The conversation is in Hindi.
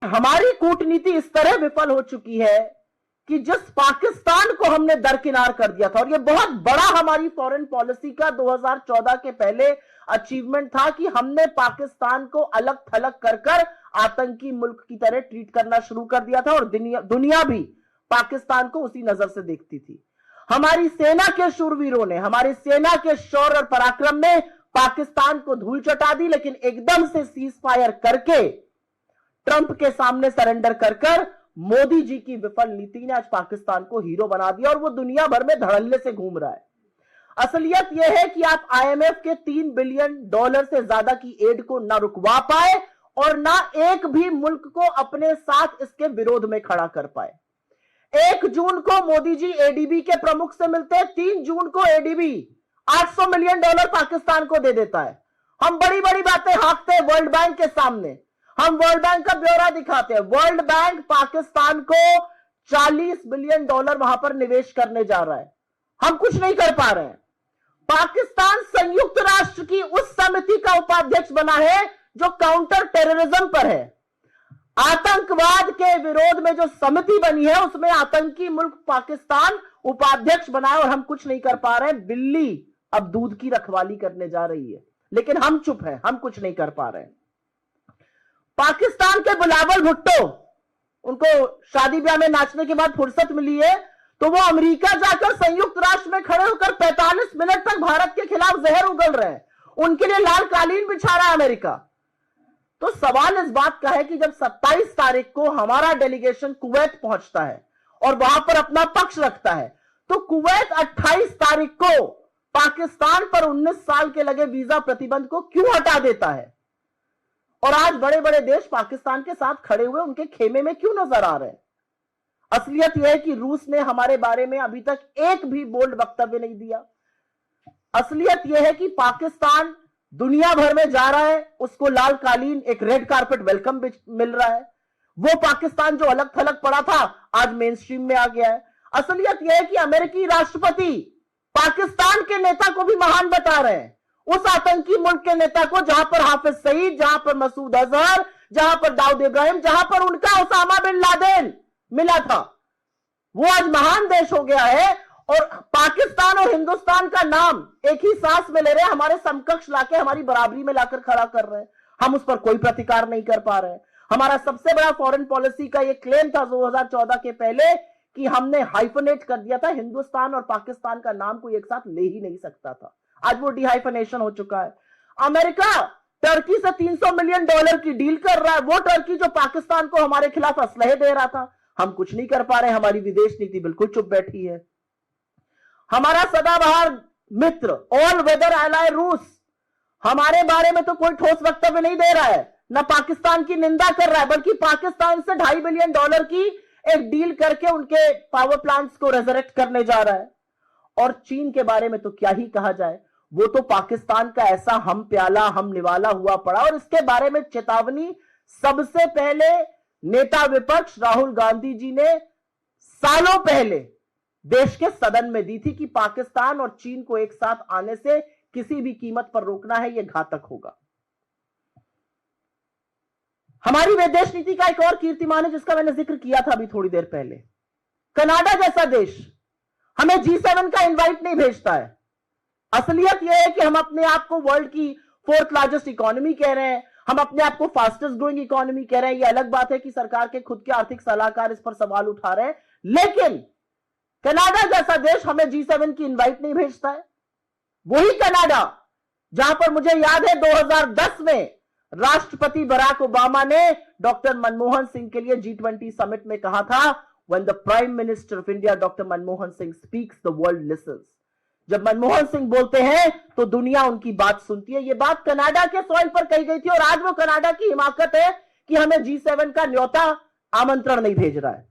हमारी कूटनीति इस तरह विफल हो चुकी है कि जिस पाकिस्तान को हमने दरकिनार कर दिया था, और यह बहुत बड़ा हमारी फॉरेन पॉलिसी का 2014 के पहले अचीवमेंट था कि हमने पाकिस्तान को अलग थलग कर कर आतंकी मुल्क की तरह ट्रीट करना शुरू कर दिया था, और दुनिया भी पाकिस्तान को उसी नजर से देखती थी। हमारी सेना के शूरवीरों ने, हमारी सेना के शौर्य और पराक्रम ने पाकिस्तान को धूल चटा दी, लेकिन एकदम से सीज फायर करके ट्रंप के सामने सरेंडर कर कर मोदी जी की विफल नीति ने आज पाकिस्तान को हीरो बना दिया, और वो दुनिया भर में धड़ल्ले से घूम रहा है। असलियत यह है कि आप IMF के $3 बिलियन से ज्यादा की एड को ना रुकवा पाए और ना एक भी मुल्क को अपने साथ इसके विरोध में खड़ा कर पाए। 1 जून को मोदी जी ADB के प्रमुख से मिलते हैं, 3 जून को ADB $800 मिलियन पाकिस्तान को दे देता है। हम बड़ी बड़ी बातें हाँकते हैं वर्ल्ड बैंक के सामने, हम वर्ल्ड बैंक का ब्यौरा दिखाते हैं। वर्ल्ड बैंक पाकिस्तान को $40 बिलियन वहां पर निवेश करने जा रहा है, हम कुछ नहीं कर पा रहे हैं। पाकिस्तान संयुक्त राष्ट्र की उस समिति का उपाध्यक्ष बना है जो काउंटर टेररिज्म पर है। आतंकवाद के विरोध में जो समिति बनी है उसमें आतंकी मुल्क पाकिस्तान उपाध्यक्ष बना है, और हम कुछ नहीं कर पा रहे हैं। बिल्ली अब दूध की रखवाली करने जा रही है, लेकिन हम चुप हैं, हम कुछ नहीं कर पा रहे हैं। पाकिस्तान के बिलावल भुट्टो, उनको शादी ब्याह में नाचने के बाद फुर्सत मिली है तो वो अमेरिका जाकर संयुक्त राष्ट्र में खड़े होकर 45 मिनट तक भारत के खिलाफ जहर उगल रहे हैं, उनके लिए लाल कालीन बिछा रहा है अमेरिका। तो सवाल इस बात का है कि जब 27 तारीख को हमारा डेलीगेशन कुवैत पहुंचता है और वहां पर अपना पक्ष रखता है, तो कुवैत 28 तारीख को पाकिस्तान पर 19 साल के लगे वीजा प्रतिबंध को क्यों हटा देता है, और आज बड़े बड़े देश पाकिस्तान के साथ खड़े हुए उनके खेमे में क्यों नजर आ रहे हैं। असलियत यह है कि रूस ने हमारे बारे में अभी तक एक भी बोल्ड वक्तव्य नहीं दिया। असलियत यह है कि पाकिस्तान दुनिया भर में जा रहा है, उसको लाल कालीन, एक रेड कारपेट वेलकम मिल रहा है। वो पाकिस्तान जो अलग थलग पड़ा था आज मेन स्ट्रीम में आ गया है। असलियत यह है कि अमेरिकी राष्ट्रपति पाकिस्तान के नेता को भी महान बता रहे हैं, उस आतंकी मुल्क के नेता को जहां पर हाफिज सईद, जहां पर मसूद अजहर, जहां पर दाऊद इब्राहिम, जहां पर उनका उसामा बिन लादेन मिला था, वो आज महान देश हो गया है। और पाकिस्तान और हिंदुस्तान का नाम एक ही सांस में ले रहे हैं, हमारे समकक्ष लाके हमारी बराबरी में लाकर खड़ा कर रहे हैं। हम उस पर कोई प्रतिकार नहीं कर पा रहे हैं। हमारा सबसे बड़ा फॉरेन पॉलिसी का यह क्लेम था 2014 के पहले कि हमने हाइफनेट कर दिया था, हिंदुस्तान और पाकिस्तान का नाम कोई एक साथ ले ही नहीं सकता था। आज वो डिहाइफनेशन हो चुका है। अमेरिका टर्की से $300 मिलियन की डील कर रहा है, वो टर्की जो पाकिस्तान को हमारे खिलाफ असलहे दे रहा था। हम कुछ नहीं कर पा रहे, हमारी विदेश नीति बिल्कुल चुप बैठी है। हमारा सदाबहार मित्र ऑल वेदर एलाय रूस हमारे बारे में तो कोई ठोस वक्तव्य नहीं दे रहा है, न पाकिस्तान की निंदा कर रहा है, बल्कि पाकिस्तान से $2.5 बिलियन की एक डील करके उनके पावर प्लांट्स को रेजरेक्ट करने जा रहा है। और चीन के बारे में तो क्या ही कहा जाए, वो तो पाकिस्तान का ऐसा हम प्याला हम निवाला हुआ पड़ा, और इसके बारे में चेतावनी सबसे पहले नेता विपक्ष राहुल गांधी जी ने सालों पहले देश के सदन में दी थी कि पाकिस्तान और चीन को एक साथ आने से किसी भी कीमत पर रोकना है, यह घातक होगा। हमारी विदेश नीति का एक और कीर्तिमान है जिसका मैंने जिक्र किया था अभी थोड़ी देर पहले। कनाडा जैसा देश हमें G7 का इनवाइट नहीं भेजता है। असलियत यह है कि हम अपने आप को वर्ल्ड की 4th लार्जेस्ट इकोनॉमी कह रहे हैं, हम अपने आप को फास्टेस्ट ग्रोइंग इकोनॉमी कह रहे हैं। यह अलग बात है कि सरकार के खुद के आर्थिक सलाहकार इस पर सवाल उठा रहे हैं, लेकिन कनाडा जैसा देश हमें G7 की इनवाइट नहीं भेजता है। वही कनाडा जहां पर मुझे याद है 2010 में राष्ट्रपति बराक ओबामा ने डॉक्टर मनमोहन सिंह के लिए G20 समिट में कहा था, when the Prime Minister of India Dr. Manmohan Singh speaks, the world listens। जब मनमोहन सिंह बोलते हैं तो दुनिया उनकी बात सुनती है। यह बात कनाडा के सॉइल पर कही गई थी, और आज वो कनाडा की हिमाकत है कि हमें G7 का न्योता आमंत्रण नहीं भेज रहा है।